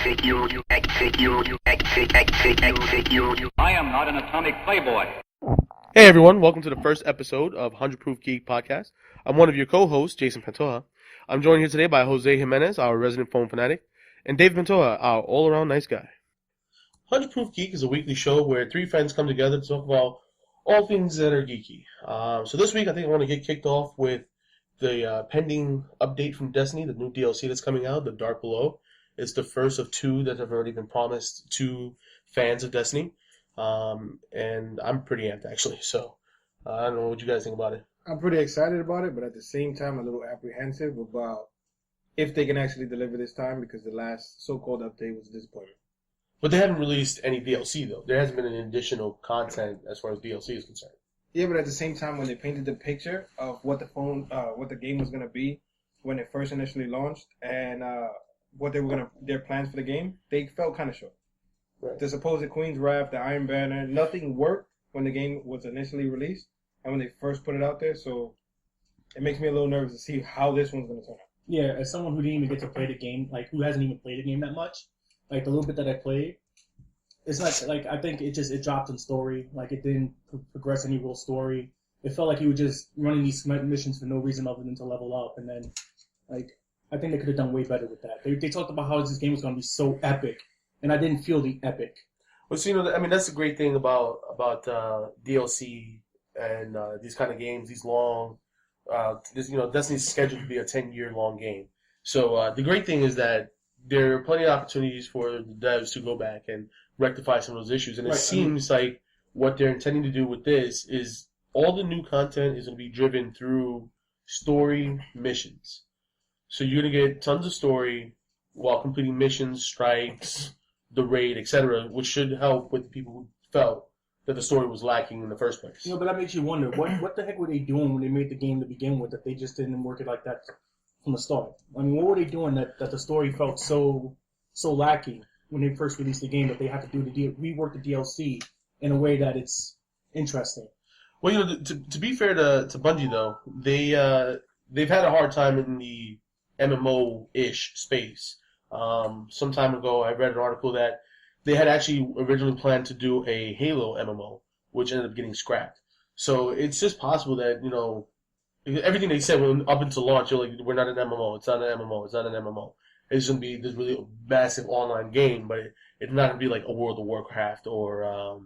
I am not an atomic playboy. Hey everyone, welcome to the first episode of 100 Proof Geek podcast. I'm one of your co-hosts, Jason Pantoja. I'm joined here today by Jose Jimenez, our resident phone fanatic, and Dave Pantoja, our all-around nice guy. 100 Proof Geek is a weekly show where three friends come together to talk about all things that are geeky. So this week I think I want to get kicked off with the pending update from Destiny, the new DLC that's coming out, The Dark Below. It's the first of two that have already been promised to fans of Destiny. And I'm pretty amped, actually. So I don't know what you guys think about it. I'm pretty excited about it, but at the same time, a little apprehensive about if they can actually deliver this time, because the last so-called update was a disappointment. But they haven't released any DLC, though. There hasn't been any additional content as far as DLC is concerned. Yeah, but at the same time, when they painted the picture of what the game was going to be when it first initially launched, and what their plans for the game, they fell kind of short. Right. The supposed Queen's Wrath, the Iron Banner, nothing worked when the game was initially released and when they first put it out there. So it makes me a little nervous to see how this one's going to turn out. Yeah, as someone who didn't even get to play the game, like who hasn't even played the game that much, like the little bit that I played, it's not like I think it dropped in story. Like it didn't progress any real story. It felt like he was just running these missions for no reason other than to level up. And then, like, I think they could have done way better with that. They talked about how this game was going to be so epic, and I didn't feel the epic. Well, so, I mean, that's the great thing about DLC and these kind of games, these long. Destiny's scheduled to be a 10-year long game. So the great thing is that there are plenty of opportunities for the devs to go back and rectify some of those issues. And it seems like what they're intending to do with this is all the new content is going to be driven through story missions. So you're going to get tons of story while completing missions, strikes, the raid, etc., which should help with people who felt that the story was lacking in the first place. But that makes you wonder, what the heck were they doing when they made the game to begin with that they just didn't work it like that from the start? I mean, what were they doing that the story felt so lacking when they first released the game that they had to rework the DLC in a way that it's interesting? Well, to be fair to Bungie, though, they've had a hard time in the MMO-ish space. Some time ago, I read an article that they had actually originally planned to do a Halo MMO, which ended up getting scrapped. So it's just possible that, everything they said up until launch, you're like, we're not an MMO, it's not an MMO, it's not an MMO. It's going to be this really massive online game, but it's not going to be like a World of Warcraft or,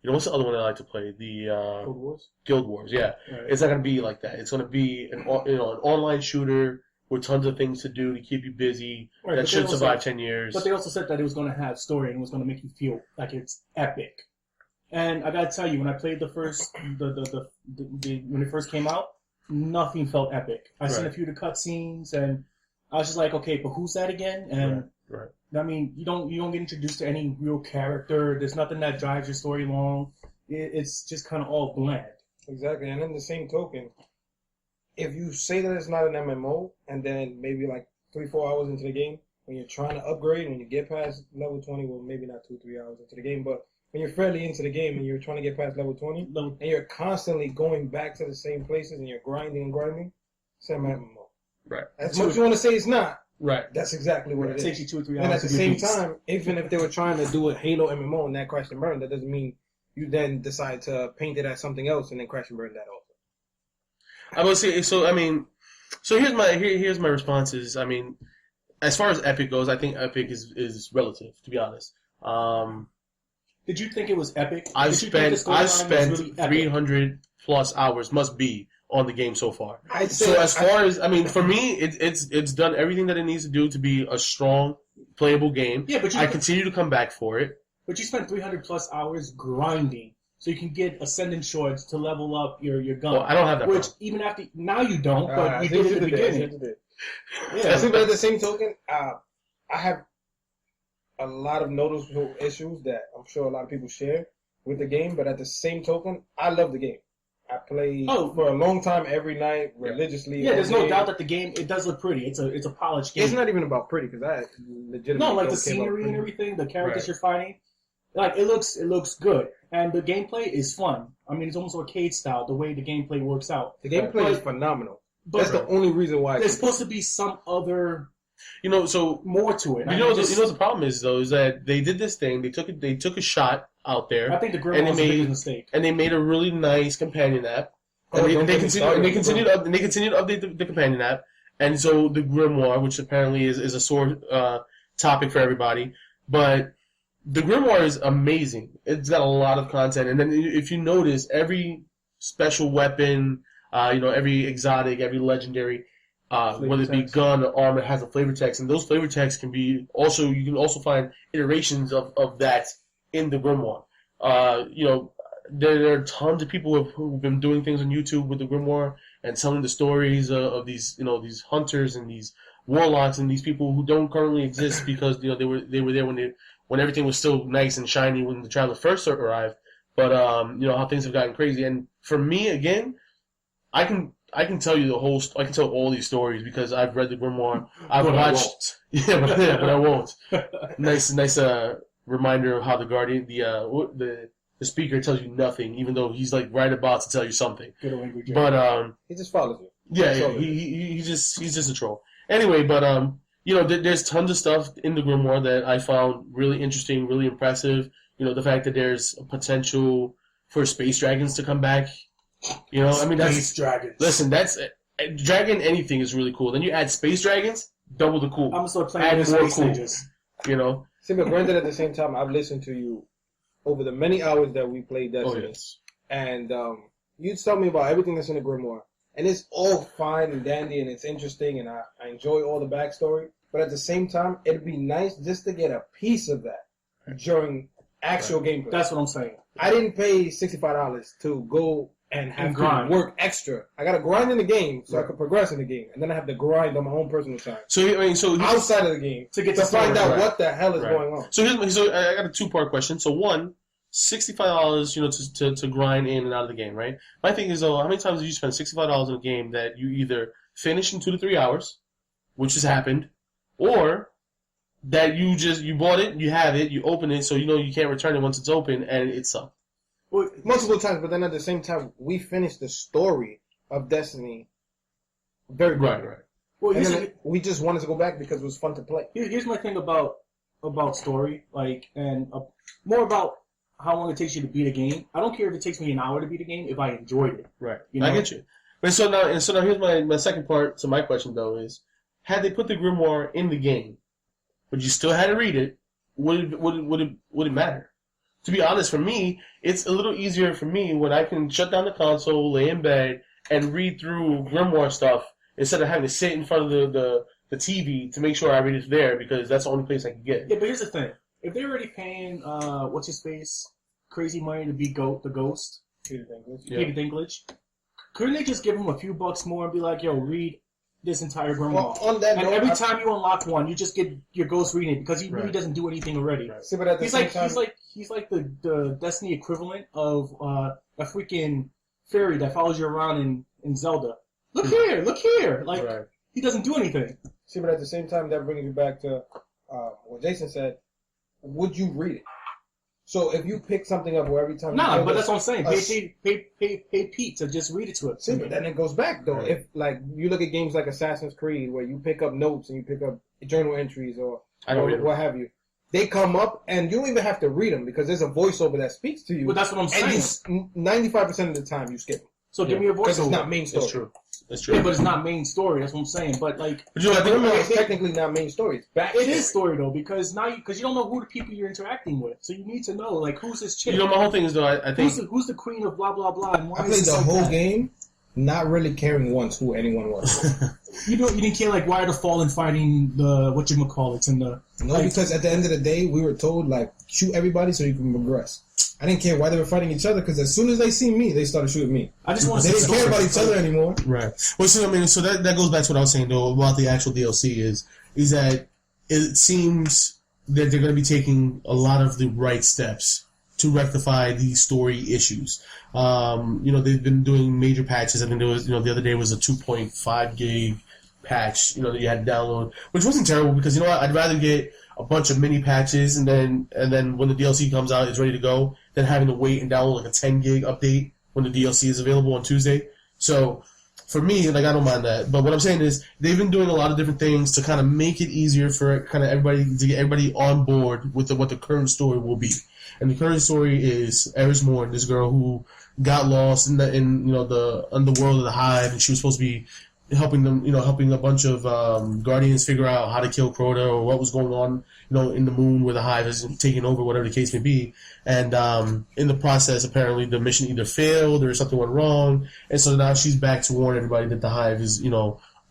what's the other one I like to play? The Guild Wars? Guild Wars, yeah. Right. It's not going to be like that. It's going to be an online shooter with tons of things to do to keep you busy, right, that should survive 10 years. But they also said that it was going to have story and it was going to make you feel like it's epic. And I got to tell you, when I played when it first came out, nothing felt epic. I seen a few of the cutscenes and I was just like, okay, but who's that again? And right. I mean, you don't get introduced to any real character. There's nothing that drives your story along. It's just kind of all bland. Exactly. And in the same token, if you say that it's not an MMO, and then maybe like 3-4 hours into the game, when you're trying to upgrade, when you get past level 20, well, maybe not 2-3 hours into the game, but when you're fairly into the game and you're trying to get past level 20, and you're constantly going back to the same places and you're grinding, it's an MMO. Right. As much as you want to say it's not, right, that's exactly what it is. It takes you 2 or 3 hours. And at the same time, even if they were trying to do a Halo MMO and that crashed and burned, that doesn't mean you then decide to paint it as something else and then crash and burn that also. I would say so. I mean, here's my responses. I mean, as far as epic goes, I think epic is relative, to be honest. Did you think it was epic? I've spent really 300 plus hours must be on the game so far. So as far as for me, it's done everything that it needs to do to be a strong, playable game. Yeah, but I continue to come back for it. But you spent 300 plus hours grinding. So you can get ascendant swords to level up your gun. Well, I don't have that. Which even after now you don't, but you did it at the beginning. Yeah, but at the same token, I have a lot of noticeable issues that I'm sure a lot of people share with the game. But at the same token, I love the game. I play for a long time every night religiously. Yeah, there's no doubt that the game it does look pretty. It's a polished game. It's not even about pretty because I legitimately like the scenery and everything, the characters you're fighting. Like it looks good, and the gameplay is fun. I mean, it's almost arcade style the way the gameplay works out. The gameplay is phenomenal. That's the only reason why. There's supposed to be some other So more to it. you know the problem is though is that they did this thing. They took a shot out there. I think the Grimoire was a big mistake. And they made a really nice companion app. And they continued to update the companion app. And so the Grimoire, which apparently is a sore topic for everybody, but the Grimoire is amazing. It's got a lot of content. And then if you notice, every special weapon, every exotic, every legendary, whether it be gun or armor, has a flavor text, and those flavor texts can be also. You can also find iterations of that in the Grimoire. There are tons of people who've been doing things on YouTube with the Grimoire and telling the stories of these these hunters and these warlocks and these people who don't currently exist because they were there when everything was still nice and shiny when the Traveler first arrived. But how things have gotten crazy. And for me, again, I can tell you I can tell all these stories because I've read the Grimoire. I've watched. But I won't. Nice reminder of how the Guardian, the speaker tells you nothing, even though he's like right about to tell you something. Good old Angry Joe. But he just follows you. Yeah, he's just a troll. Anyway, but there's tons of stuff in the Grimoire that I found really interesting, really impressive. The fact that there's a potential for space dragons to come back. Space dragons. Listen, that's dragon. Anything is really cool. Then you add space dragons, double the cool. I'm gonna start playing with space ninjas. See, but granted, at the same time, I've listened to you over the many hours that we played Destiny. Oh, yes. And you tell me about everything that's in the Grimoire. And it's all fine and dandy and it's interesting and I enjoy all the backstory. But at the same time, it'd be nice just to get a piece of that during actual gameplay. That's what I'm saying. I didn't pay $65 to go and have to work extra. I got to grind in the game so I can progress in the game. And then I have to grind on my own personal time. So outside of the game to find out what the hell is going on. So I got a two-part question. So one, $65, to grind in and out of the game, right? My thing is, though, how many times have you spent $65 in a game that you either finish in 2 to 3 hours, which has happened, or that you bought it, you have it, you open it, so you can't return it once it's open, and it sucked? Well, multiple times, but then at the same time, we finished the story of Destiny very quickly. Right. Well, we just wanted to go back because it was fun to play. Here's my thing about story, more about how long it takes you to beat a game. I don't care if it takes me an hour to beat a game if I enjoyed it. Right. I get you. But so now here's my second part to my question though is, had they put the Grimoire in the game, but you still had to read it, would it matter? To be honest, for me, it's a little easier for me when I can shut down the console, lay in bed, and read through Grimoire stuff instead of having to sit in front of the TV to make sure I read it there because that's the only place I can get. Yeah, but here's the thing. If they're already paying, what's-his-face, crazy money to be the Ghost, Peter Dinklage, couldn't they just give him a few bucks more and be like, yo, read this entire Grimoire? Well, on that note, every time you unlock one, you just get your Ghost reading it because he really doesn't do anything already. Right. See, but at the same time, he's like the Destiny equivalent of a freaking fairy that follows you around in Zelda. Look here! He doesn't do anything. See, but at the same time, that brings you back to what Jason said. Would you read it? So if you pick something up where every time... Nah, but that's what I'm saying. Pay Pete to just read it to us. See, but then it goes back, though. Right. If, you look at games like Assassin's Creed, where you pick up notes and you pick up journal entries or what have you, they come up and you don't even have to read them because there's a voiceover that speaks to you. But that's what I'm saying. And 95% of the time you skip them. So give me a voiceover. Because it's not main story. That's true. Yeah, but it's not main story. That's what I'm saying. But it's technically not main story. It is story though because you don't know who the people you're interacting with, so you need to know who's this chick. My whole thing is though I think who's the queen of blah blah blah. And why I played the whole game, not really caring once who anyone was. You didn't care why are the Fallen fighting the whatchamacallits and the because at the end of the day we were told shoot everybody so you can progress. I didn't care why they were fighting each other because as soon as they see me, they started shooting me. I just want to. They didn't care about each other anymore. Right. Well, so that goes back to what I was saying though about the actual DLC is that it seems that they're going to be taking a lot of the right steps to rectify the story issues. They've been doing major patches. I think there was the other day was a 2.5 gig patch. That you had to download, which wasn't terrible because I'd rather get a bunch of mini patches and then when the DLC comes out, it's ready to go, than having to wait and download a 10 gig update when the DLC is available on Tuesday. So for me, like, I don't mind that. But what I'm saying is they've been doing a lot of different things to kind of make it easier for kind of everybody to get everybody on board with what the current story will be. And the current story is Eris Morn, this girl who got lost in the underworld of the Hive, and she was supposed to be helping a bunch of Guardians figure out how to kill Crota or what was going on, in the moon where the Hive is taking over, whatever the case may be. And in the process, apparently the mission either failed or something went wrong, and so now she's back to warn everybody that the Hive is,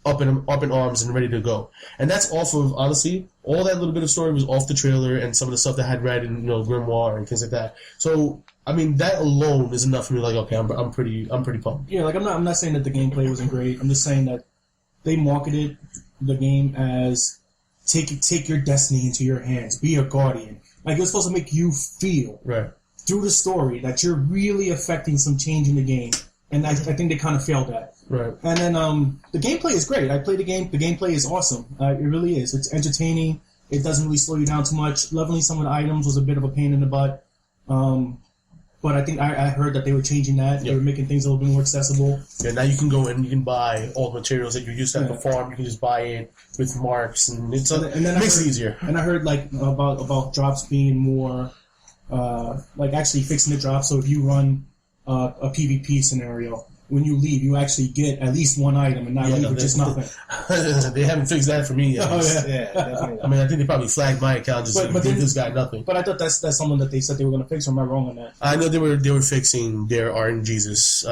up in arms and ready to go. And that's off of, honestly, all that little bit of story was off the trailer and some of the stuff that I had read in Grimoire and things like that. So I mean, that alone is enough for me. Like, okay, I'm pretty pumped. Yeah, like I'm not saying that the gameplay wasn't great. I'm just saying that they marketed the game as take your destiny into your hands, be a guardian. Like, it was supposed to make you feel through the story that you're really affecting some change in the game, and I think they kind of failed at. Right. And then the gameplay is great. I played the game. The gameplay is awesome. It really is. It's entertaining. It doesn't really slow you down too much. Leveling some of the items was a bit of a pain in the butt. But I think I heard that they were changing that. They were making things a little bit more accessible. Yeah, now you can go and you can buy all the materials that you used to have to farm. You can just buy it with marks, and it makes it easier. And I heard about drops being more actually fixing the drops. So if you run a PvP scenario, when you leave, you actually get at least one item and not leave with just nothing. They haven't fixed that for me yet. Oh, Yeah, definitely. I mean, I think they probably flagged my account just to give this guy nothing. But I thought that's something that they said they were going to fix. Or am I wrong on that? I know they were fixing their RNGesus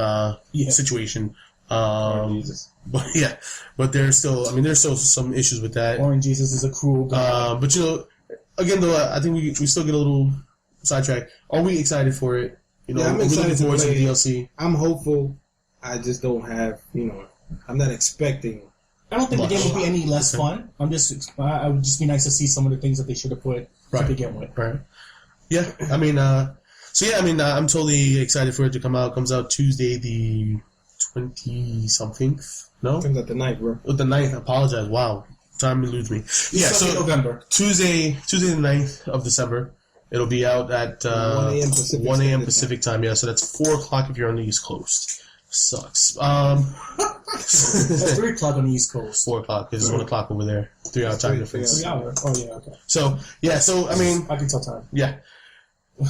situation. But there's still some issues with that. RNGesus is a cruel guy. But again though, I think we still get a little sidetracked. Are we excited for it? I'm excited forward to play the DLC. I'm hopeful. I just don't have, I'm not expecting. I don't think the game would be any less fun. I would just be nice to see some of the things that they should have put to begin with. Right. Yeah. I mean, I'm totally excited for it to come out. It comes out Tuesday, the 20-something. No? It comes out the 9th, bro. The 9th. I apologize. Wow. Time eludes me. Yeah. So November. Tuesday the 9th of December. It'll be out at 1 a.m. Pacific time. Yeah. So that's 4 o'clock if you're on the East Coast. Sucks. It's 3 o'clock on the East Coast. 4 o'clock because it's 1 o'clock over there. 3 hour time difference. 3 hours. Oh yeah, okay. So I mean, I can tell time. Yeah,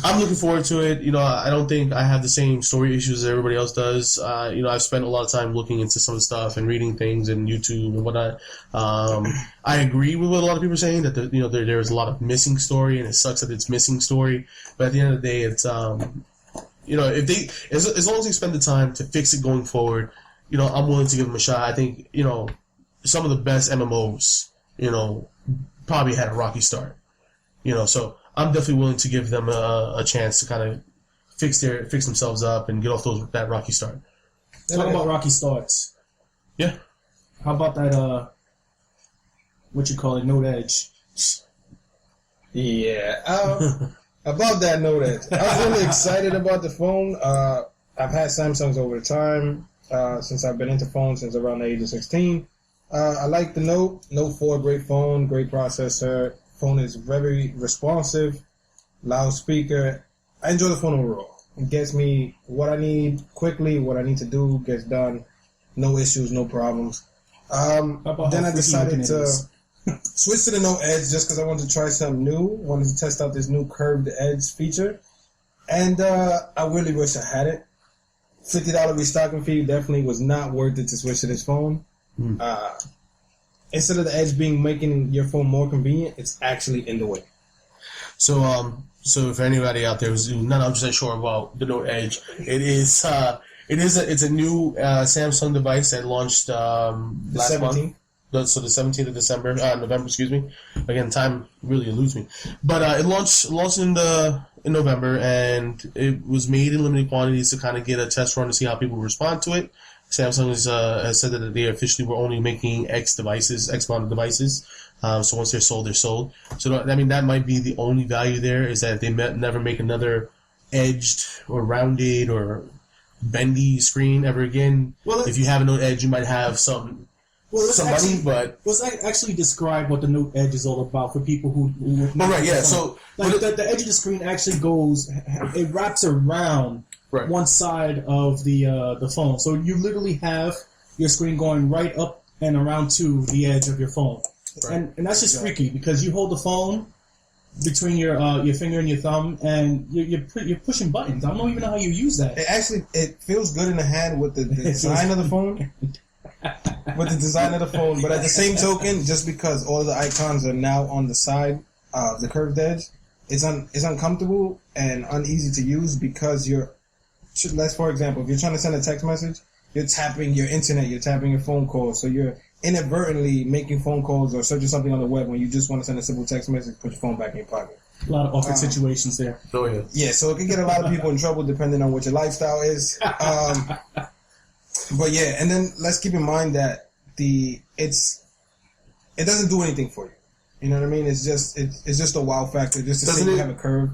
I'm looking forward to it. I don't think I have the same story issues as everybody else does. I've spent a lot of time looking into some stuff and reading things and YouTube and whatnot. I agree with what a lot of people are saying that there is a lot of missing story, and it sucks that it's missing story. But at the end of the day, it's if they, as long as they spend the time to fix it going forward, I'm willing to give them a shot. I think, some of the best MMOs, probably had a rocky start, so I'm definitely willing to give them a chance to kind of fix themselves up and get off that rocky start. Talk about rocky starts. Yeah. How about that, Node Edge? Yeah. About that Node Edge, I was really excited about the phone. I've had Samsungs over the time, since I've been into phones since around the age of 16. I like the Note 4, great phone, great processor. Phone is very responsive, loudspeaker. I enjoy the phone overall. It gets me what I need quickly, what I need to do gets done. No issues, no problems. Then I decided to switch to the Note Edge just because I wanted to try something new. Wanted to test out this new curved edge feature. And I really wish I had it. $50 restocking fee definitely was not worth it to switch to this phone. Instead of the edge making your phone more convenient, it's actually in the way. So if anybody out there who's not 100% sure about the Note Edge, it's a new Samsung device that launched last month. So the 17th of November, excuse me. Again, time really eludes me. But it launched in November, and it was made in limited quantities to kind of get a test run to see how people respond to it. Samsung has said that they officially were only making X mounted devices. So once they're sold, they're sold. So that might be the only value there, is that they never make another edged or rounded or bendy screen ever again. Well, if you have a Note Edge, you might have some. Let's actually describe what the Note Edge is all about for people who So the edge of the screen actually it wraps around one side of the phone. So you literally have your screen going right up and around to the edge of your phone. Right. And that's just freaky because you hold the phone between your finger and your thumb, and you're pushing buttons. I don't even know how you use that. It feels good in the hand with the design of the phone. With the design of the phone, but at the same token, just because all the icons are now on the side of the curved edge, it's uncomfortable and uneasy to use because for example, if you're trying to send a text message, you're tapping your internet, you're tapping your phone call, so you're inadvertently making phone calls or searching something on the web when you just want to send a simple text message, put your phone back in your pocket. A lot of awkward situations there. Oh yeah. Yeah, so it can get a lot of people in trouble depending on what your lifestyle is. But yeah, and then let's keep in mind that it doesn't do anything for you. You know what I mean? It's just a wow factor, just to say you have a curve.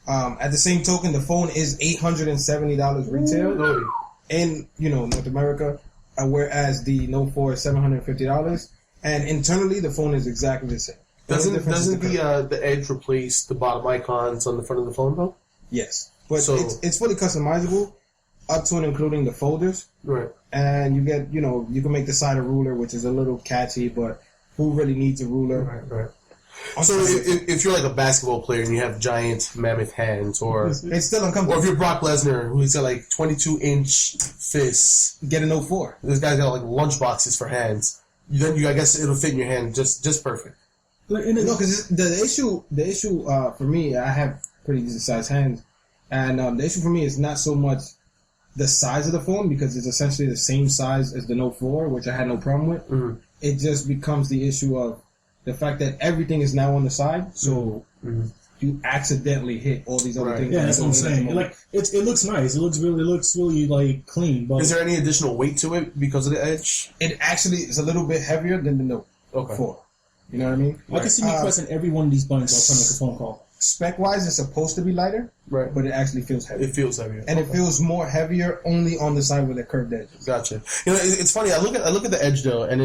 At the same token, the phone is $870 retail in North America, whereas the Note 4 is $750, and internally the phone is exactly the same. Doesn't the Edge replace the bottom icons on the front of the phone though? Yes, but it's fully customizable, up to and including the folders. Right. And you get, you can make the side a ruler, which is a little catchy, but who really needs a ruler? Right. So if you're like a basketball player and you have giant mammoth hands, or it's still uncomfortable. Or if you're Brock Lesnar, who's got like 22-inch fists, get a Note 4. This guy's got like lunch boxes for hands. Then I guess it'll fit in your hand just perfect. No, because the issue for me, I have pretty decent sized hands, and the issue for me is not so much the size of the phone, because it's essentially the same size as the Note 4, which I had no problem with. Mm-hmm. It just becomes the issue of the fact that everything is now on the side, so you accidentally hit all these other things. Yeah, that's what I'm saying. Like it looks nice. It looks really like clean. But is there any additional weight to it because of the Edge? It actually is a little bit heavier than the Note 4. You know what I mean? I can see me pressing every one of these buttons while trying to make a phone call. Spec-wise, it's supposed to be lighter, right? But it actually feels heavier. It feels heavier, and it feels more heavier only on the side with the curved edges. Gotcha. It's funny. I look at the Edge though, and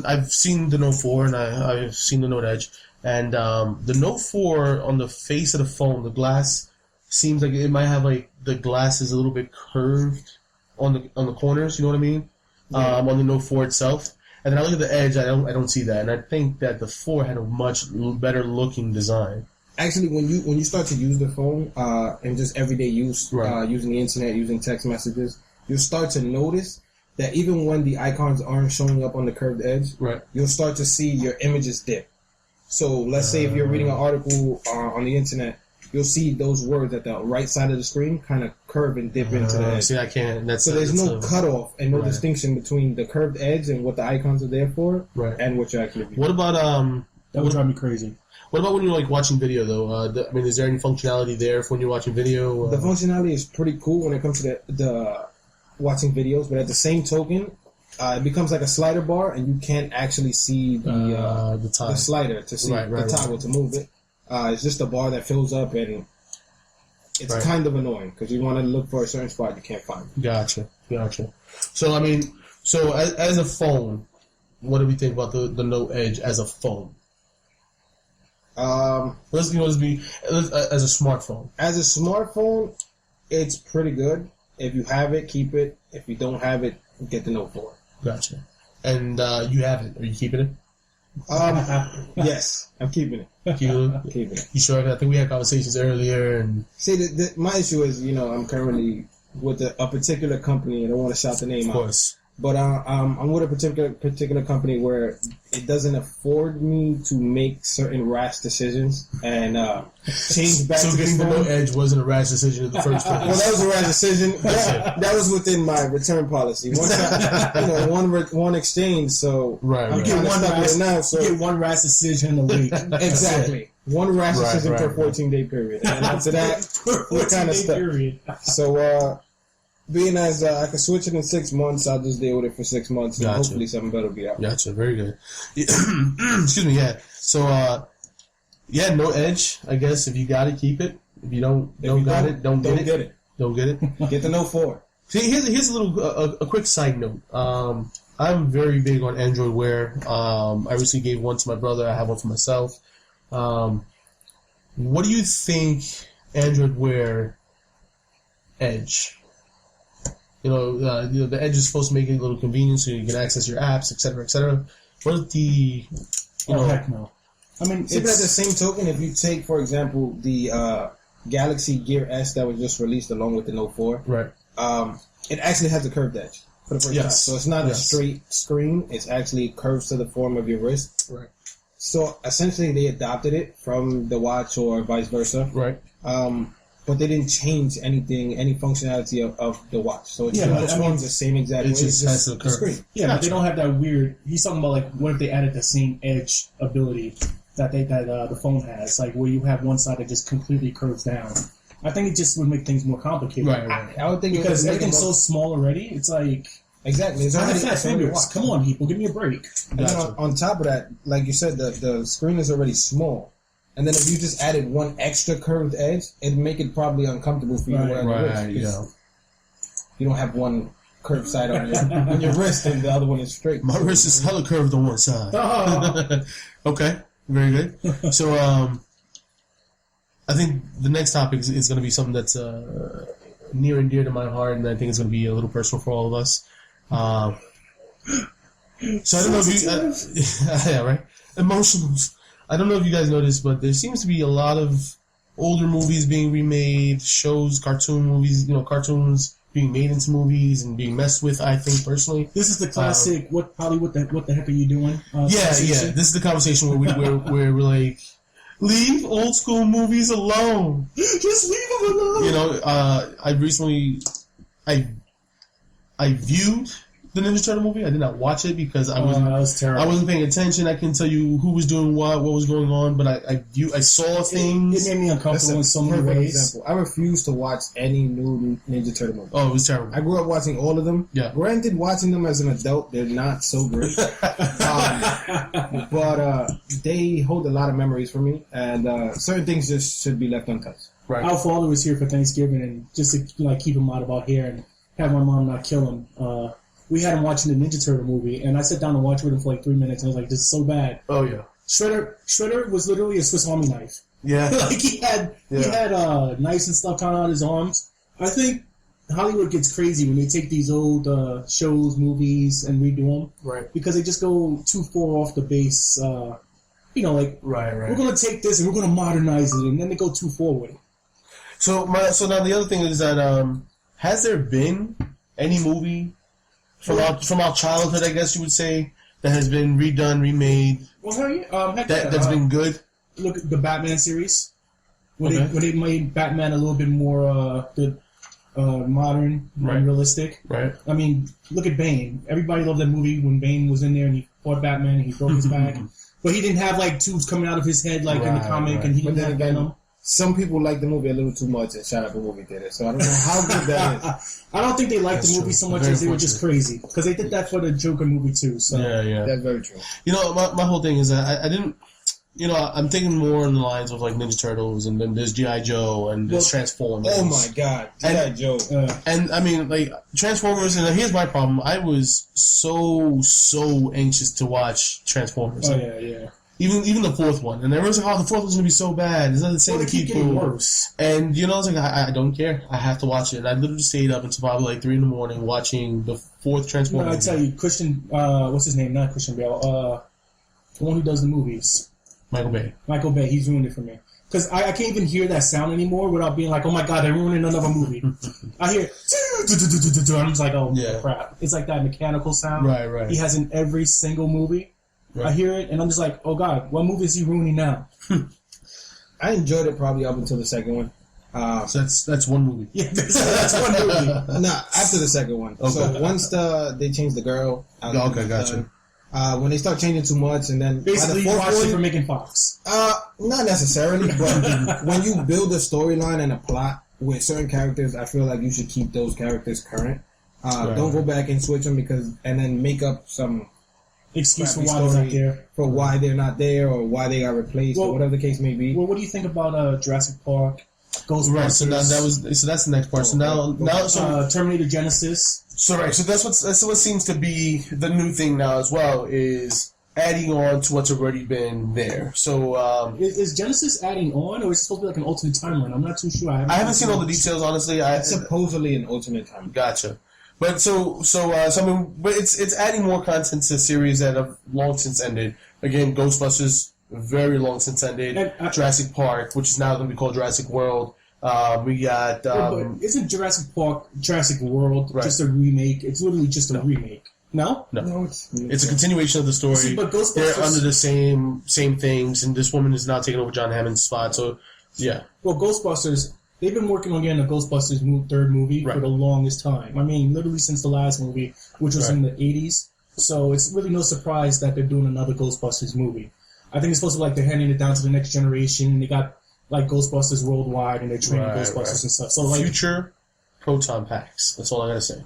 I've seen the Note 4 and I've seen the Note Edge, and the Note 4 on the face of the phone, the glass seems like it might have like the glass is a little bit curved on the corners. You know what I mean? Yeah. On the Note 4 itself. And then I look at the Edge, I don't see that, and I think that the 4 had a much better looking design. Actually, when you start to use the phone in just everyday use, using the internet, using text messages, you'll start to notice that even when the icons aren't showing up on the curved edge, you'll start to see your images dip. So let's say if you're reading an article on the internet, you'll see those words at the right side of the screen kind of curve and dip into the edge. See, I can't. So there's no cutoff and no distinction between the curved edge and what the icons are there for, and what you're actually viewing. What about that would drive me crazy. What about when you're like watching video though? Is there any functionality there for when you're watching video? The functionality is pretty cool when it comes to the watching videos, but at the same token, it becomes like a slider bar, and you can't actually see the slider to see the toggle to move it. It's just a bar that fills up, and it's kind of annoying because you want to look for a certain spot you can't find. Gotcha. So as a phone, what do we think about the Note Edge as a phone? Let's be as a smartphone. As a smartphone, it's pretty good. If you have it, keep it. If you don't have it, get the Note 4. Gotcha. And you have it. Are you keeping it? Yes, I'm keeping it. Keeping it. You sure? I think we had conversations earlier. And see, my issue is, I'm currently with a particular company, and I don't want to shout the name out. Of course. But I'm with a particular company where it doesn't afford me to make certain rash decisions and change back to getting the Note Edge wasn't a rash decision in the first place. Well, that was a rash decision. That was within my return policy. Once one exchange, so you get one rash decision a week. Exactly. One rash decision per 14-day period, and after that, we're kind of stuck. So. Being as I can switch it in 6 months, I'll just deal with it for 6 months, and hopefully something better will be out. Gotcha, very good. Excuse me, yeah. So, Note Edge, I guess, if you got it, keep it. If you don't get it. Don't get it. Get the Note 4. See, here's a quick side note. I'm very big on Android Wear. I recently gave one to my brother. I have one for myself. What do you think Android Wear Edge the Edge is supposed to make it a little convenient so you can access your apps, etc., etc. What if the heck no. I mean, but at the same token, if you take, for example, the Galaxy Gear S that was just released along with the Note 4, right? It actually has a curved edge for the first time. So it's not a straight screen; it's actually curves to the form of your wrist. Right. So essentially, they adopted it from the watch or vice versa. Right. But they didn't change anything, any functionality of the watch. So it performs the same exact way. It just has the screen. Yeah, but they don't have that weird. He's talking about like what if they added the same edge ability that the phone has, like where you have one side that just completely curves down. I think it just would make things more complicated. Right. I would think because everything's so small already. It's like exactly. It's already fat fingers. Come on, people, give me a break. And then on top of that, like you said, the screen is already small. And then if you just added one extra curved edge, it'd make it probably uncomfortable for you to wear on your wrist. You don't have one curved side on your wrist and the other one is straight. My wrist is hella curved on one side. Okay, very good. So I think the next topic is going to be something that's near and dear to my heart, and I think it's going to be a little personal for all of us. So I don't know if you... yeah, right? Emotionals. I don't know if you guys noticed, but there seems to be a lot of older movies being remade, shows, cartoon movies, cartoons being made into movies and being messed with, I think, personally. This is the classic, what the heck are you doing? This is the conversation where we're like, leave old school movies alone. Just leave them alone. I viewed the Ninja Turtle movie. I did not watch it because I wasn't paying attention. I couldn't tell you who was doing what was going on, but I saw things. It made me uncomfortable in so many ways. Example. I refuse to watch any new Ninja Turtle movie. Oh, it was terrible. I grew up watching all of them. Yeah. Granted, watching them as an adult, they're not so great. But they hold a lot of memories for me, and certain things just should be left untouched. Right. Our father was here for Thanksgiving, and just to keep him out about here and have my mom not kill him. We had him watching the Ninja Turtle movie, and I sat down and watched with him for like 3 minutes, and I was like, this is so bad. Oh, yeah. Shredder was literally a Swiss Army knife. Yeah. Like, he had knives and stuff coming out of his arms. I think Hollywood gets crazy when they take these old shows, movies, and redo them. Right. Because they just go too far off the base. Right. We're going to take this and we're going to modernize it, and then they go too far with it. So now the other thing is that has there been any movie from our childhood, I guess you would say, that has been redone, remade? Well, hell yeah. That's been good. Look at the Batman series, where they made Batman a little bit more modern and realistic. Right. I mean, look at Bane. Everybody loved that movie when Bane was in there and he fought Batman and he broke his back, but he didn't have like tubes coming out of his head like in the comic, and he didn't have Venom. Some people like the movie a little too much and shot up a movie theater, so I don't know how good that is. I don't think they liked the movie so much as they were just crazy, because they did that for the Joker movie too. So yeah, that's very true. My whole thing is that I didn't. I'm thinking more on the lines of like Ninja Turtles, and then there's G.I. Joe, and there's Transformers. Oh my God, G.I. Joe! And I mean, like Transformers. And here's my problem: I was so anxious to watch Transformers. Oh yeah. Even the fourth one, and everyone's like, "Oh, the fourth one's gonna be so bad. It's not the same to keep getting worse." And I was like, I don't care. I have to watch it. And I literally stayed up until probably like 3 a.m. watching the fourth Transformers. No, I tell you, Christian. What's his name? Not Christian Bale. The one who does the movies. Michael Bay. He's ruined it for me. Because I can't even hear that sound anymore without being like, oh my God, they're ruining another movie. I hear, I'm just like, oh crap. It's like that mechanical sound. Right. He has in every single movie. Right. I hear it, and I'm just like, oh God, what movie is he ruining now? I enjoyed it probably up until the second one. So that's one movie. Yeah, that's one movie. Nah, after the second one. Okay. So once they changed the girl. Okay, gotcha. When they start changing too much, and then basically you watch it for Megan Fox. Not necessarily, but when you build a storyline and a plot with certain characters, I feel like you should keep those characters current. Don't go back and switch them and then make up some excuse for why they're not there, for why they're not there, or why they got replaced, or whatever the case may be. Well, what do you think about Jurassic Park, Ghostbusters? Right. So now that's the next part. So now Terminator Genesis. So that's what seems to be the new thing now as well, is adding on to what's already been there. So is Genesis adding on, or is it supposed to be like an alternate timeline? I'm not too sure. I haven't seen all the details, honestly. It's supposedly an alternate timeline. Gotcha. But I mean, but it's adding more content to the series that have long since ended. Again, Ghostbusters, very long since ended. And, Jurassic Park, which is now going to be called Jurassic World. We got. But isn't Jurassic Park, Jurassic World just a remake? It's literally just a remake. No, No, it's a continuation of the story. See, but Ghostbusters, they're under the same things, and this woman is now taking over John Hammond's spot. So, yeah. Well, Ghostbusters, they've been working on getting a Ghostbusters third movie for the longest time. I mean, literally since the last movie, which was in the 80s. So it's really no surprise that they're doing another Ghostbusters movie. I think it's supposed to be like they're handing it down to the next generation. They got like Ghostbusters worldwide, and they're training Ghostbusters and stuff. So like future proton packs. That's all I gotta say.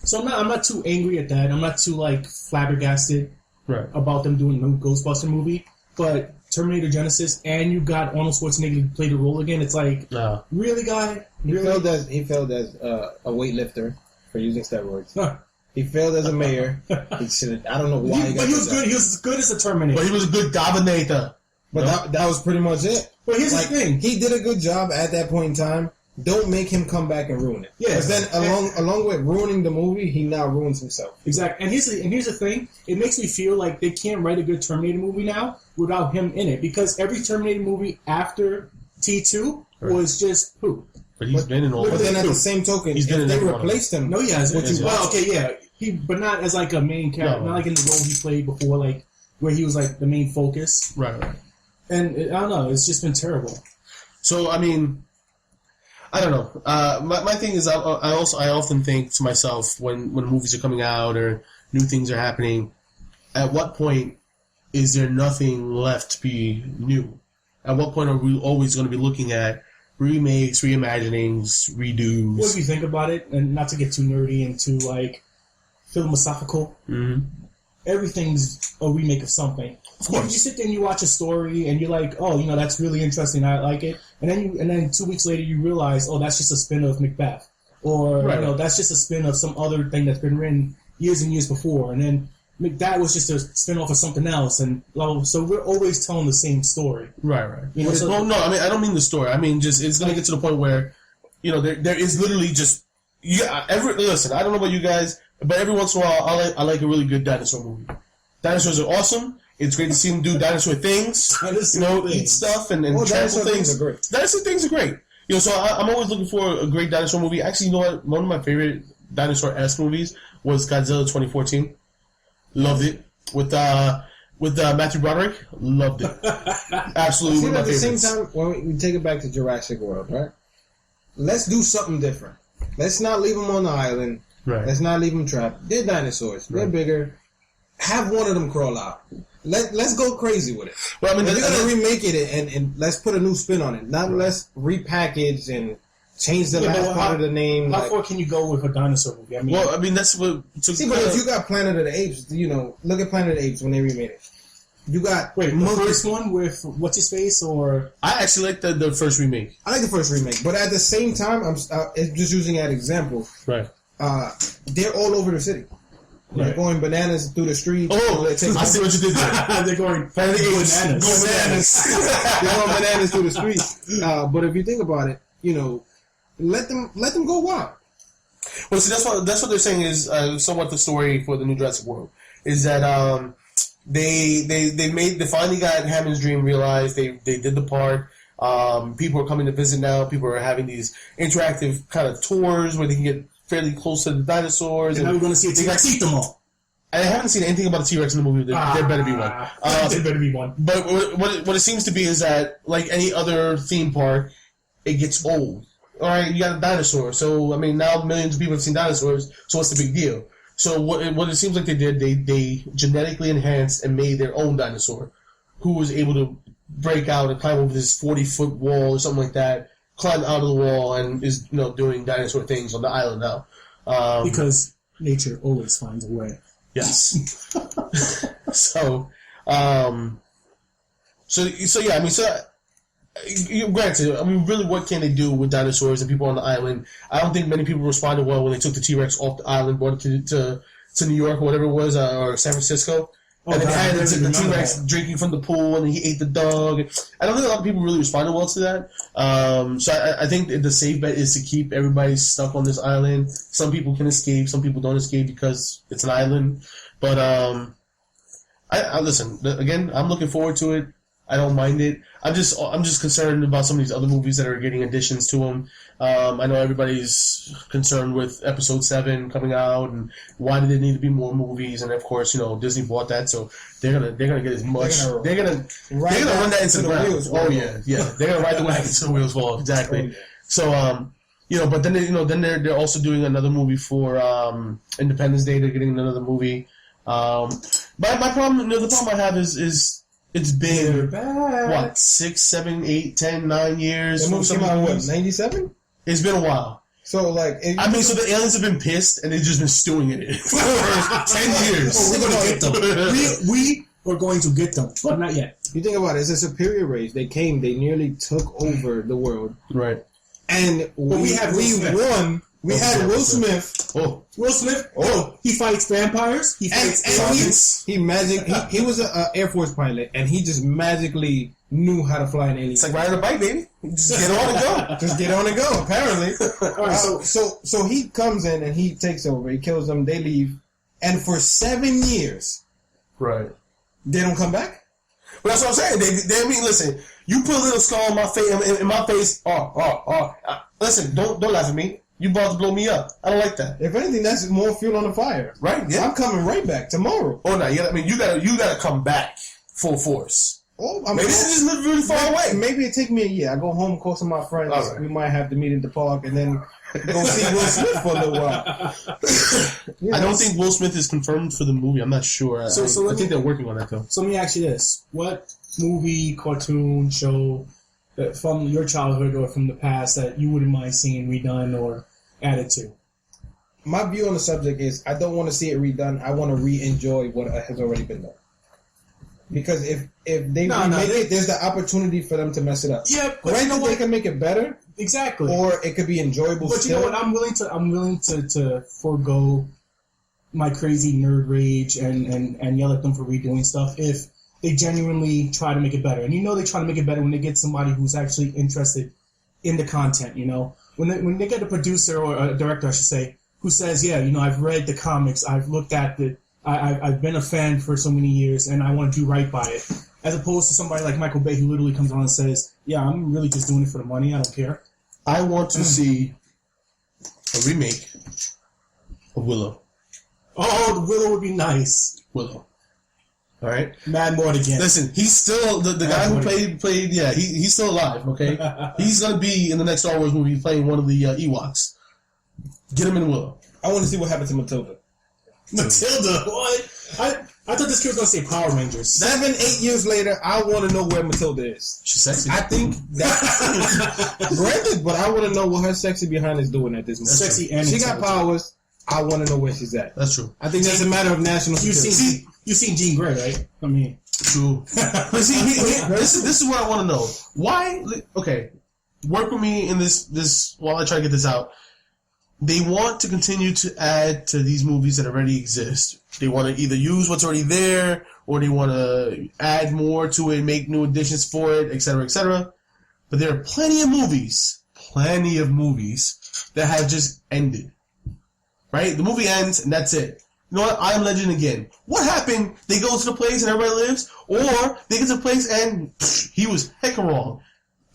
So I'm not too angry at that. I'm not too like flabbergasted about them doing a new Ghostbuster movie. But Terminator Genesis, and you got Arnold Schwarzenegger to play the role again. It's like, really, guy? Really? He failed as a weightlifter for using steroids. Huh. He failed as a mayor. He should. I don't know why. But he was good. He was as good as a Terminator. But he was a good Dominator. But that was pretty much it. But here's the thing: he did a good job at that point in time. Don't make him come back and ruin it. Yeah. Because then, along with ruining the movie, he now ruins himself. Exactly. And here's the thing: it makes me feel like they can't write a good Terminator movie now without him in it, because every Terminator movie after T2 was just poop. But he's been in all. But then at the same token, if they replaced him, no, he hasn't. Well, okay, yeah, but not as like a main character, not like in the role he played before, like where he was like the main focus. Right. And I don't know, it's just been terrible. So I mean, I don't know. My thing is, I often think to myself when movies are coming out or new things are happening, at what point is there nothing left to be new? At what point are we always going to be looking at remakes, reimaginings, redos? What if you think about it, and not to get too nerdy and too like philosophical, everything's a remake of something. Of course. You sit there and you watch a story and you're like, oh, you know, that's really interesting, I like it. And then 2 weeks later you realize, oh, that's just a spin of Macbeth. Or, you know, that's just a spin of some other thing that's been written years and years before. And then that was just a spin off of something else. And so we're always telling the same story. Right. You know, well, no, I mean, I don't mean the story. I mean, just it's going to get to the point where, you know, there is literally just, listen, I don't know about you guys, but every once in a while I like a really good dinosaur movie. Dinosaurs are awesome. It's great to see them do dinosaur things. Eat stuff and trample things. Are great. Dinosaur things are great. You know, so I'm always looking for a great dinosaur movie. Actually, you know what? One of my favorite dinosaur-esque movies was Godzilla 2014. Loved it. With Matthew Broderick. Loved it. Absolutely one of my favorites. At the same time, when we take it back to Jurassic World, right? Let's do something different. Let's not leave them on the island. Right. Let's not leave them trapped. They're dinosaurs. They're bigger. Have one of them crawl out. Let's go crazy with it. Well, I mean, if you're gonna remake it and let's put a new spin on it. Not let's repackage and change the last part of the name. How far can you go with a dinosaur movie? I mean, that's what. But if you got Planet of the Apes, you know, look at Planet of the Apes when they remade it. You got the first one with what's his face, or I actually like the first remake. I like the first remake, but at the same time, I'm just using that example. Right. They're all over the city. They're going bananas through the streets. Oh, I see what you did there. They're going bananas. They're going bananas through the streets. But if you think about it, you know, let them go wild. Well, see, that's what they're saying is somewhat the story for the new Jurassic World is that they finally got Hammond's dream realized. They did the part. People are coming to visit now. People are having these interactive kind of tours where they can get fairly close to the dinosaurs. And now we're going to see a T-Rex eat them all. I haven't seen anything about a T-Rex in the movie. There better be one. There better be one. But what it seems to be is that, like any other theme park, it gets old. All right, you got a dinosaur. So, I mean, now millions of people have seen dinosaurs, so what's the big deal? So what it seems like they did, they genetically enhanced and made their own dinosaur who was able to break out and climb over this 40-foot wall or something like that, climb out of the wall, and is doing dinosaur things on the island now. Because nature always finds a way. Yes. So yeah, I mean, granted, I mean, really, what can they do with dinosaurs and people on the island? I don't think many people responded well when they took the T-Rex off the island, brought it to New York or whatever it was, or San Francisco, And then he had God, the T-Rex drinking from the pool, and he ate the dog. I don't think a lot of people really responded well to that. So I think the safe bet is to keep everybody stuck on this island. Some people can escape, some people don't escape because it's an island. But I listen again. I'm looking forward to it. I don't mind it. I'm just concerned about some of these other movies that are getting additions to them. I know everybody's concerned with Episode 7 coming out, and why did there need to be more movies? And of course, Disney bought that, so they're gonna get as much. They're gonna run that into the ground. Wheels, oh yeah. They're gonna ride the wagon until the wheels fall. Exactly. Oh, yeah. So but then they're also doing another movie for Independence Day. They're getting another movie. My problem, the problem I have is. It's been, what, 6, 7, 8, 10, 9 years? The movie came out, what, 97? It's been a while. So, so the aliens have been pissed, and they've just been stewing in it for 10 years. Oh, we're going to get them. We are going to get them, but not yet. You think about it, it's a superior race. They nearly took over the world. Right. And we won. We had Will Smith. Oh, Will Smith. Oh, he fights vampires. He fights he was an Air Force pilot, and he just magically knew how to fly an alien. It's like riding a bike, baby. Just get on and go. Just get on and go. Apparently. All right, so he comes in and he takes over. He kills them. They leave, and for 7 years, right, they don't come back. But that's what I'm saying. They listen. You put a little skull in my face. In my face. Listen, don't laugh at me. You about to blow me up. I don't like that. If anything, that's more fuel on the fire. Right, yeah. I'm coming right back tomorrow. Oh, no, yeah. I mean, you gotta come back full force. Oh, maybe this is really far away. Maybe it take me a year. I go home, call some of my friends. Right. We might have to meet at the park, and then go see Will Smith for a little while. I don't think Will Smith is confirmed for the movie. I'm not sure. I think they're working on that, though. So let me ask you this. What movie, cartoon, show from your childhood or from the past that you wouldn't mind seeing redone or added to? My view on the subject is I don't want to see it redone. I want to re-enjoy what has already been done. Because if they remake it, there's the opportunity for them to mess it up. Yeah, but granted, they can make it better. Exactly. Or it could be enjoyable. But still. You know what? I'm willing to forego my crazy nerd rage and yell at them for redoing stuff if they genuinely try to make it better. And they try to make it better when they get somebody who's actually interested in the content, When they get a producer or a director, I should say, who says, I've read the comics, I've looked at I've been a fan for so many years, and I want to do right by it. As opposed to somebody like Michael Bay who literally comes on and says, I'm really just doing it for the money, I don't care. I want to see a remake of Willow. Oh, Willow would be nice. Willow. All right, Mad Mortigan. Listen, he's still the guy who played. Yeah, he's still alive. Okay, he's gonna be in the next Star Wars movie playing one of the Ewoks. Get him in Willow. I want to see what happened to Matilda. Matilda, what? I thought this kid was gonna say Power Rangers. 7-8 years later, I want to know where Matilda is. She's sexy. I think that granted, but I want to know what her sexy behind is doing at this moment. Sexy and she got powers. I want to know where she's at. That's true. I think that's a matter of national security. You've seen Jean Grey, right? I mean, true. But see, this is what I want to know. Why? Okay, work with me in this while I try to get this out. They want to continue to add to these movies that already exist. They want to either use what's already there, or they want to add more to it, make new additions for it, etc., etc. But there are plenty of movies that have just ended. Right? The movie ends, and that's it. You know what? I Am Legend again. What happened? They go to the place and everybody lives? Or they get to the place and he was hecka wrong.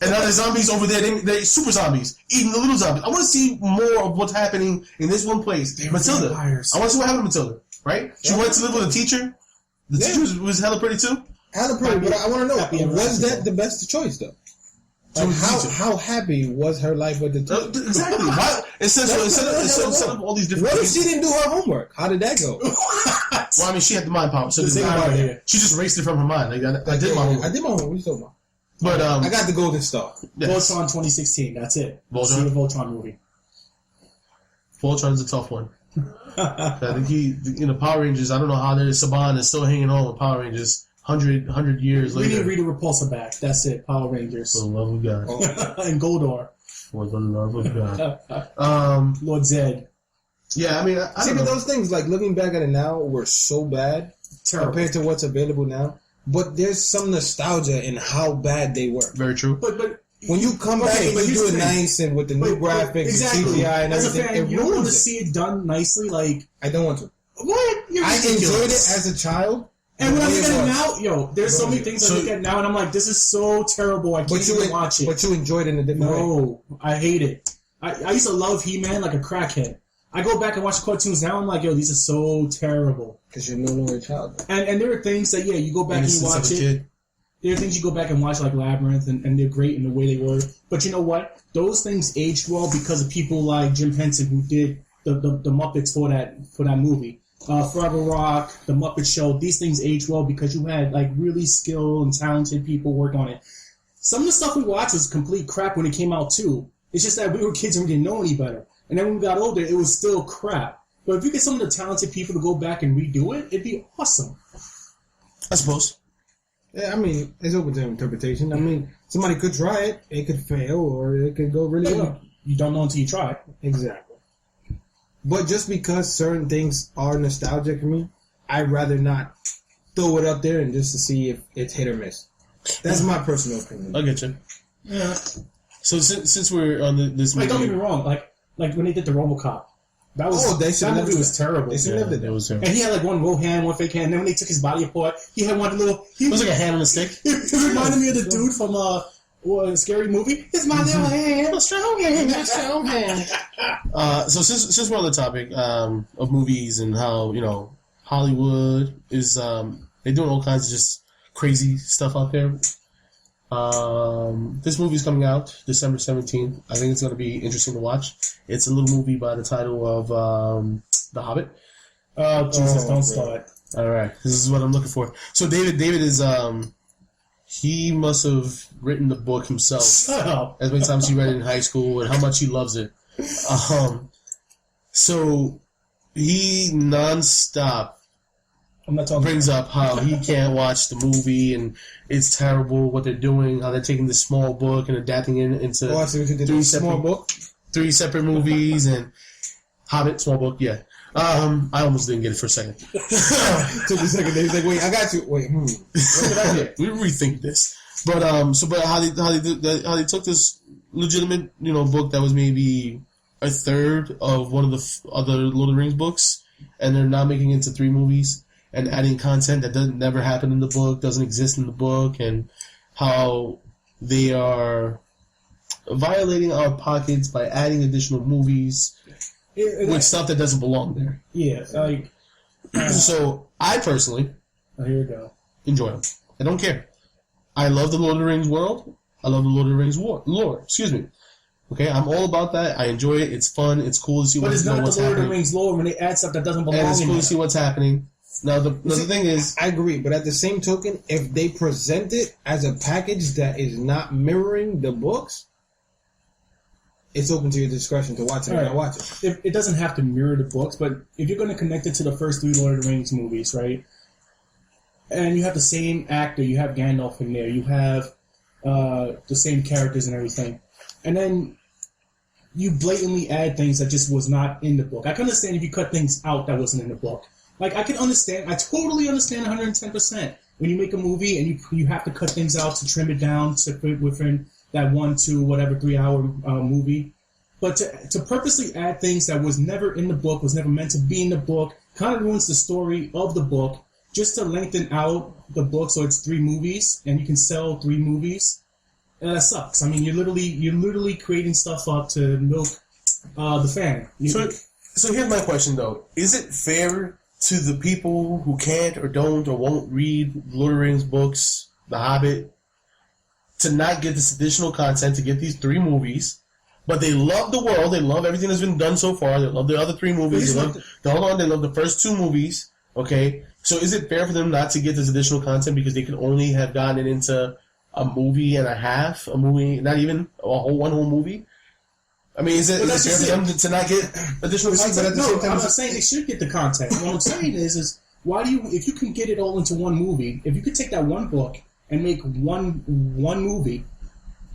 And now the zombies over there, they're super zombies, eating the little zombies. I want to see more of what's happening in this one place. Matilda. Vampires. I want to see what happened to Matilda, right? She went to live with a teacher. The teacher was hella pretty too. Hella pretty, but I want to know, was that the best choice though? Like how happy was her life with the teacher? Exactly. Why, instead of all these different What if she didn't do her homework? How did that go? Well, I mean, she had the mind power. So she just erased it from her mind. Like, I did my homework. I did my homework. What are you talking about? But I got the golden star. Yes. Voltron 2016. That's it. Voltron? See the Voltron movie. Voltron's a tough one. I think Power Rangers. I don't know how Saban is still hanging on with Power Rangers 100 years later. We need Rita Repulsa back. That's it. Power Rangers. For the love of God. And Goldar. For the love of God. Lord Zed. Yeah, I mean, I see, but those things, like looking back at it now, were so bad. terrible. compared to what's available now. But there's some nostalgia in how bad they were. Very true. But When you come back and you do it nice and with the new graphics, exactly. and CGI and As a everything, fan, it you don't want to ruins it. see it done nicely. Like, I don't want to. what? You're I ridiculous. enjoyed it as a child. And when I the way look it at it was. now, yo, there's so many things I look at now, and I'm like, this is so terrible. I can't even watch it. But you enjoyed it in a different way. No, I hate it. I used to love He-Man like a crackhead. I go back and watch cartoons now, I'm like, yo, these are so terrible. Because you're no longer a child. And there are things that, yeah, you go back and you watch it. Kid. There are things you go back and watch like Labyrinth, and they're great in the way they were. But you know what? Those things aged well because of people like Jim Henson who did the Muppets for that movie. Forever Rock, The Muppet Show. These things aged well because you had like really skilled and talented people work on it. Some of the stuff we watched was complete crap when it came out too. It's just that we were kids and we didn't know any better. And then when we got older, it was still crap. But if you get some of the talented people to go back and redo it, it'd be awesome. I suppose. Yeah, I mean, it's open to interpretation. I mean, somebody could try it. It could fail or it could go really well. You don't know until you try. Exactly. But just because certain things are nostalgic for me, I'd rather not throw it up there and just to see if it's hit or miss. That's my personal opinion. I get you. Yeah. So since we're on this Like, movie, don't get me wrong. Like when they did the RoboCop, that was that movie was terrible. They should never did it was terrible. And he had like one real hand, one fake hand. And then when they took his body apart, he had one little. It was like a hand on a stick. It reminded me of the dude from a scary movie. It's my little hand, a strong hand, a strong hand. So since we're on the topic of movies and how Hollywood is they're doing all kinds of just crazy stuff out there. This movie's coming out December 17th. I think it's going to be interesting to watch. It's a little movie by the title of The Hobbit. Oh Jesus! Don't start. All right, this is what I'm looking for. So David is he must have written the book himself. Shut up. As many times he read it in high school and how much he loves it. So he nonstop I'm not talking. brings up how he can't watch the movie and it's terrible what they're doing, how they're taking this small book and adapting it into Oh, I see what you did. three separate movies and Hobbit, small book, yeah. I almost didn't get it for a second. Took a second. He's like, wait, I got you. Wait, what did I get? We rethink this, but how they took this legitimate book that was maybe a third of one of the other Lord of the Rings books, and they're now making it into 3 movies and adding content that doesn't never happen in the book, doesn't exist in the book, and how they are violating our pockets by adding additional movies with stuff that doesn't belong there. Yeah, like. So I personally Here we go. enjoy them. I don't care. I love the Lord of the Rings world. I love the Lord of the Rings lore. Excuse me. Okay, I'm all about that. I enjoy it. It's fun. It's cool to see But it's not the what's Lord of the happening. Rings lore when they add stuff that doesn't belong And it's in cool there. to see what's happening. Now, the thing is, I agree, but at the same token, if they present it as a package that is not mirroring the books, it's open to your discretion to watch it or not watch it. It doesn't have to mirror the books, but if you're going to connect it to the first 3 Lord of the Rings movies, right? And you have the same actor, you have Gandalf in there, you have the same characters and everything, and then you blatantly add things that just was not in the book. I can understand if you cut things out that wasn't in the book. Like, I totally understand 110%. When you make a movie and you have to cut things out to trim it down to fit within that 1 to whatever 3-hour movie. But to purposely add things that was never in the book, was never meant to be in the book, kind of ruins the story of the book, just to lengthen out the book so it's 3 movies and you can sell 3 movies. And that sucks. I mean, you're literally creating stuff up to milk the fan. so here's my question though: is it fair to the people who can't or don't or won't read Lord of the Rings books, The Hobbit, to not get this additional content, to get these 3 movies, but they love the world, they love everything that's been done so far, they love the other 3 movies, they love the first 2 movies, okay? So is it fair for them not to get this additional content because they could only have gotten it into a movie and a half, a movie, not even one whole movie? I mean, is it fair for them to not get additional content? No, I'm not saying they should get the content. What I'm saying is why do you, if you can get it all into one movie, if you could take that one book and make one movie,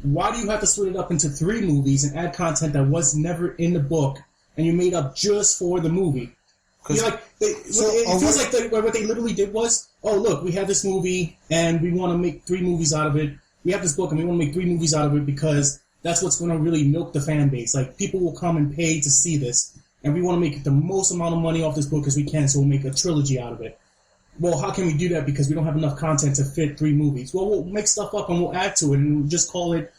why do you have to split it up into 3 movies and add content that was never in the book and you made up just for the movie? You know, like it feels like what they literally did was, oh look, we have this movie and we want to make 3 movies out of it. We have this book and we want to make 3 movies out of it because that's what's going to really milk the fan base. Like people will come and pay to see this, and we want to make the most amount of money off this book as we can, so we'll make a trilogy out of it. Well, how can we do that? Because we don't have enough content to fit 3 movies. Well, we'll make stuff up and we'll add to it, and we'll just call it,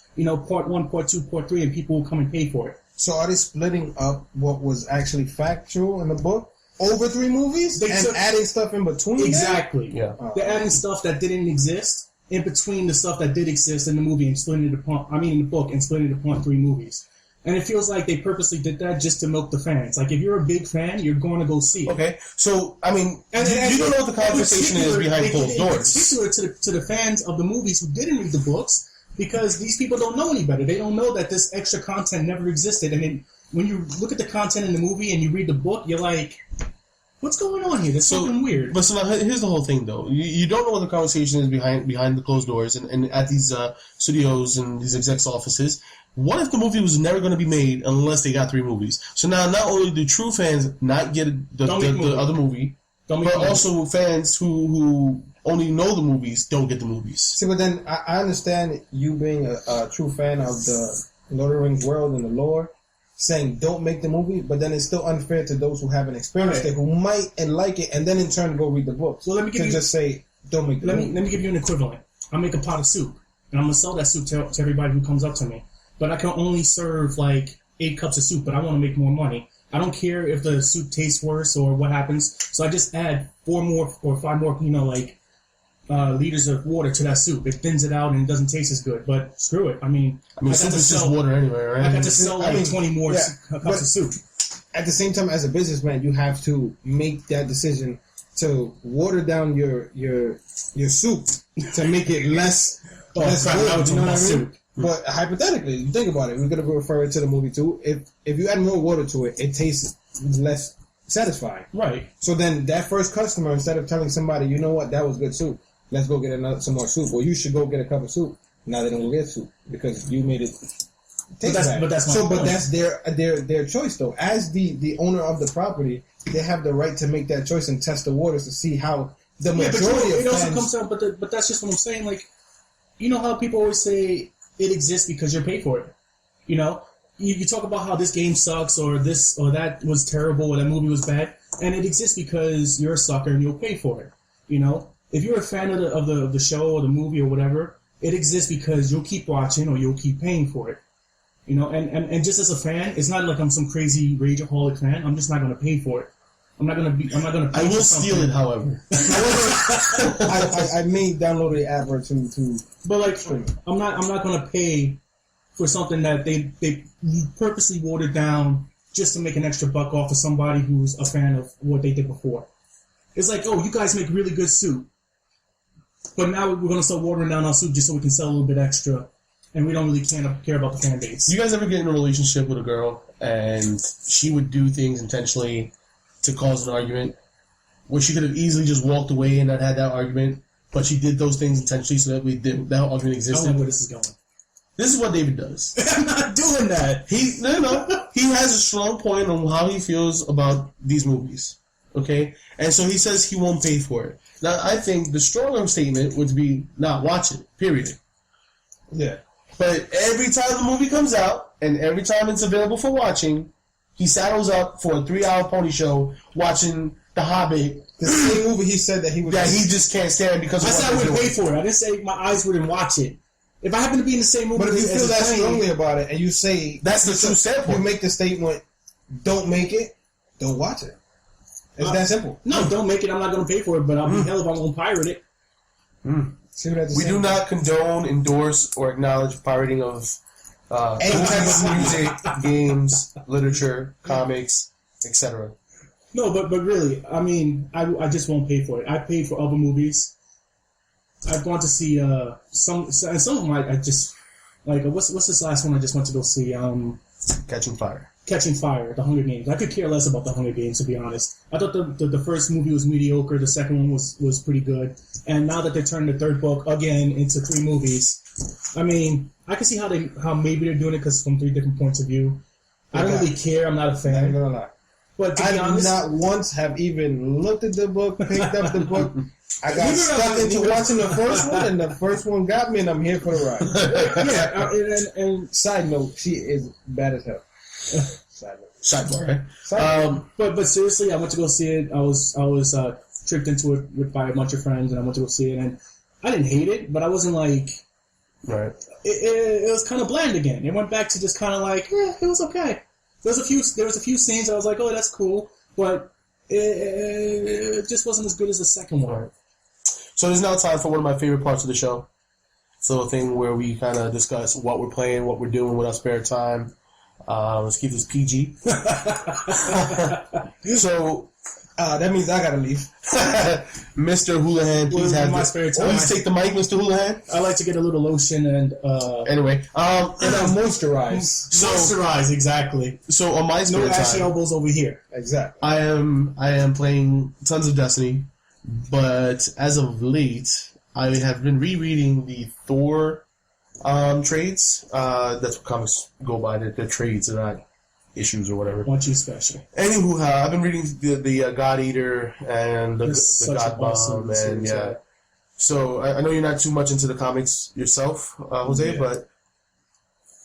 part 1, part 2, part 3, and people will come and pay for it. So are they splitting up what was actually factual in the book over 3 movies adding stuff in between? Exactly. Yeah. They're adding stuff that didn't exist in between the stuff that did exist in the movie and splitting it upon. In the book and splitting it upon 3 movies. And it feels like they purposely did that just to milk the fans. Like if you're a big fan, you're going to go see it. Okay, so I mean, you don't know what the conversation is behind closed doors. In particular, to the fans of the movies who didn't read the books, because these people don't know any better. They don't know that this extra content never existed. And then when you look at the content in the movie and you read the book, you're like, what's going on here? There's something weird. But so now, here's the whole thing, though. You don't know what the conversation is behind the closed doors and at these studios and these execs' offices. What if the movie was never going to be made unless they got 3 movies? So now not only do true fans not get the other movie, but also fans who only know the movies don't get the movies. See, but then I understand you being a true fan of the Lord of the Rings world and the lore, saying don't make the movie, but then it's still unfair to those who haven't experienced it, who might and like it, and then in turn go read the books. Well, let me give you just say don't make the movie. Let me give you an equivalent. I make a pot of soup, and I'm gonna sell that soup to everybody who comes up to me. But I can only serve like 8 cups of soup, but I want to make more money. I don't care if the soup tastes worse or what happens. So I just add 4 more or 5 more, liters of water to that soup. It thins it out and it doesn't taste as good. But screw it. I mean soup is just water anyway, right? I got to sell 20 more cups of soup. At the same time, as a businessman, you have to make that decision to water down your soup to make it less good. You know what I mean? But hypothetically, you think about it. We're going to refer it to the movie too. If you add more water to it, it tastes less satisfying. Right. So then that first customer, instead of telling somebody, you know what, that was good soup, let's go get some more soup, or you should go get a cup of soup. Now they don't go get soup because you made it taste bad. But that's my point. But that's their choice though. As the owner of the property, they have the right to make that choice and test the waters to see how the majority of it also comes down. But that's just what I'm saying. Like, you know how people always say it exists because you're paid for it. You know, you talk about how this game sucks or this or that was terrible or that movie was bad, and it exists because you're a sucker and you'll pay for it. You know, if you're a fan of the show or the movie or whatever, it exists because you'll keep watching or you'll keep paying for it. You know, and just as a fan, it's not like I'm some crazy rageaholic fan. I'm just not going to pay for it. I'm not gonna. Pay I will for steal it, however. I may download the app or to. But like, I'm not gonna pay for something that they purposely watered down just to make an extra buck off of somebody who's a fan of what they did before. It's like, oh, you guys make really good soup, but now we're gonna start watering down our soup just so we can sell a little bit extra, and we don't really care about the fan base. You guys ever get in a relationship with a girl and she would do things intentionally to cause an argument, where she could have easily just walked away and not had that argument, but she did those things intentionally so that that argument existed? I don't know where this is going. This is what David does. I'm not doing that. He has a strong point on how he feels about these movies, okay? And so he says he won't pay for it. Now, I think the stronger statement would be not watch it, period. Yeah. But every time the movie comes out, and every time it's available for watching, he saddles up for a 3-hour pony show watching The Hobbit. The same movie he said that he would. That he just can't stand because of I said I wouldn't pay for it. I didn't say my eyes wouldn't watch it. If I happen to be in the same movie, but if you feel that strongly about it and you say that's the true standpoint, you make the statement, "Don't make it, don't watch it." It's that simple. No, don't make it. I'm not going to pay for it, but I'll be hell if I'm going to pirate it. We do not condone, endorse, or acknowledge pirating of any type of music, games, literature, comics, etc. No, but really, I mean, I just won't pay for it. I paid for other movies. I've gone to see some of them. I just like what's this last one I just went to go see? Catching Fire. Catching Fire, The Hunger Games. I could care less about The Hunger Games, to be honest. I thought the first movie was mediocre. The second one was pretty good. And now that they're turning the third book again into 3 movies, I mean, I can see how maybe they're doing it because from 3 different points of view. I don't really care. I'm not a fan. I'm gonna lie. But to I be honest, not once have even looked at the book, picked up the book. I got stuck into watching the first one, and the first one got me, and I'm here for the ride. yeah, and Side note, she is bad as hell. Side note. Sidebar. but seriously, I went to go see it. I was tricked into it by a bunch of friends, and I went to go see it, and I didn't hate it, but I wasn't like. Right. It was kind of bland again. It went back to just kind of like, it was okay. There was a few scenes I was like, oh, that's cool, but it just wasn't as good as the second one. Right. So there's now time for one of my favorite parts of the show. It's a little thing where we kind of discuss what we're playing, what we're doing with our spare time. Let's keep this PG. So that means I gotta leave. Mr. Houlihan, please have my spare time. Please take the mic, Mr. Houlihan. I like to get a little lotion and Anyway, and moisturize. moisturize exactly. So on my spare No time, ashy elbows over here. Exactly. I am playing tons of Destiny, but as of late, I have been rereading the Thor trades. That's what comics go by. They're trades, they're not issues or whatever. Want you special. Anywho, I've been reading the God Eater and the Such God an awesome Bomb, and series, yeah. So I know you're not too much into the comics yourself, Jose, Yeah. but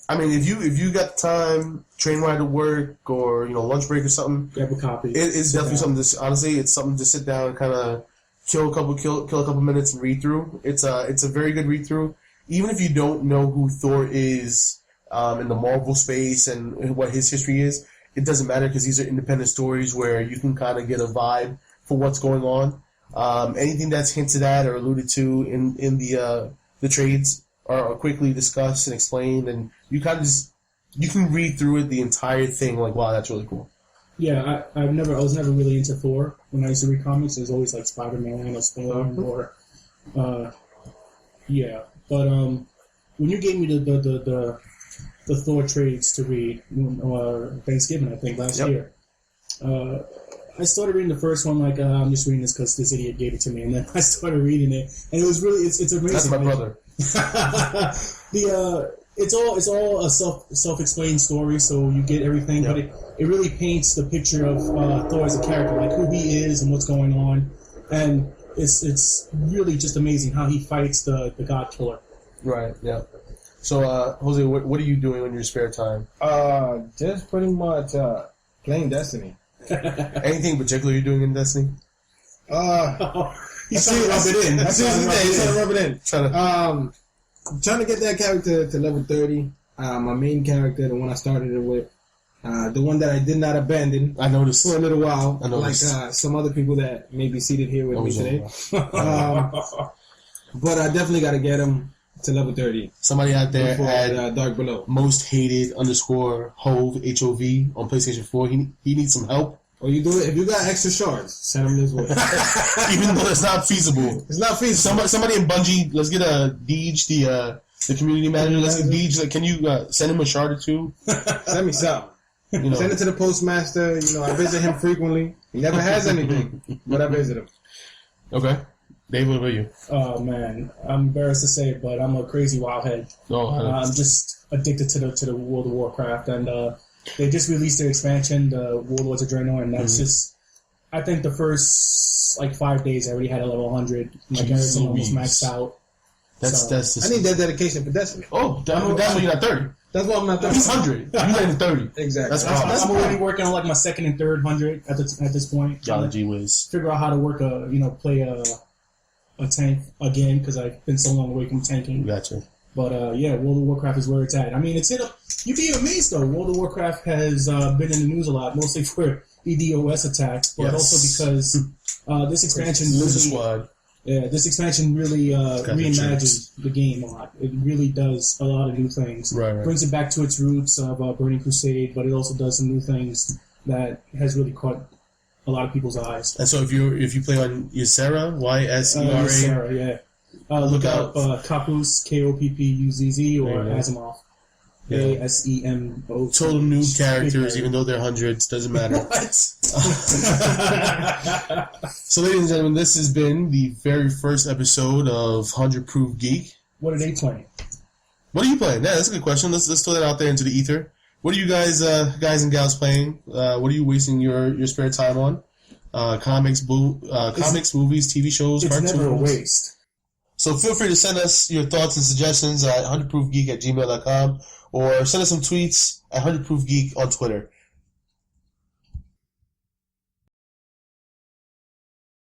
I mean, if you got time, train ride to work, or lunch break or something, Grab a copy. it's definitely something to honestly. It's something to sit down and kind of kill a couple minutes and read through. It's a very good read through. Even if you don't know who Thor is in the Marvel space and what his history is, it doesn't matter because these are independent stories where you can kind of get a vibe for what's going on. Anything that's hinted at or alluded to in the trades are quickly discussed and explained, and you kind of you can read through it the entire thing like, wow, that's really cool. Yeah, I was never really into Thor when I used to read comics. It was always like Spider-Man or Storm or yeah. But when you gave me the Thor trades to read Thanksgiving, I think last year, I started reading the first one like I'm just reading this because this idiot gave it to me, and then I started reading it, and it was really it's amazing. That's my brother. It's all a self-explained story, so you get everything, but it really paints the picture of Thor as a character, like who he is and what's going on, and it's really just amazing how he fights the God Killer. Right. Yeah. So, Jose, what are you doing on your spare time? Just pretty much playing Destiny. Anything particular you're doing in Destiny? He's trying to rub it in. That's he's trying to rub it in. Trying to get that character to level 30. My main character, the one I started it with. The one that I did not abandon. I noticed. For a little while. I noticed. Like some other people that may be seated here with me today. But I definitely got to get him to level 30. Somebody out there before, had Dark Below. most hated _ Hove HOV on PlayStation 4. He needs some help. Or you do it if you got extra shards, send them this way. Even though it's not feasible. It's not feasible. Somebody in Bungie, let's get a Deej, the community manager. Let's get Deej. Like, can you send him a shard or two? Send me some. Send it to the postmaster. I visit him frequently. He never has anything, but I visit him. Okay. Dave, what about you? Oh man, I'm embarrassed to say it, but I'm a crazy wildhead. I'm just addicted to the World of Warcraft, and they just released their expansion, the Warlords of Draenor, and that's just. I think the first 5 days I already had a level 100. My character's almost maxed out. That's I need that dedication for Destiny. Oh, that's why you're not 30. That's why I'm not 30. He's 100. You're not even 30. Exactly. That's I'm already working on my second and third 100 at this point. Gee whiz. Figure out how to work play a tank again because I've been so long away from tanking. Gotcha. But World of Warcraft is where it's at. I mean, it's you'd be amazed though. World of Warcraft has been in the news a lot, mostly for EDOS attacks, but also because this expansion really reimagines the game a lot. It really does a lot of new things. Right. Brings it back to its roots of Burning Crusade, but it also does some new things that has really caught a lot of people's eyes. And so if you play on Ysera, Ysera, Ysera, yeah. Look up Kapuz, Koppuzz, or Asimov. ASEMO. Total new characters, even though they're hundreds, doesn't matter. What? So, ladies and gentlemen, this has been the very first episode of 100 Proof Geek. What are they playing? What are you playing? Yeah, that's a good question. Let's throw that out there into the ether. What are you guys and gals playing? What are you wasting your spare time on? Comics, movies, TV shows, It's cartoons. never a waste. So feel free to send us your thoughts and suggestions at 100proofgeek@gmail.com or send us some tweets at 100proofgeek on Twitter.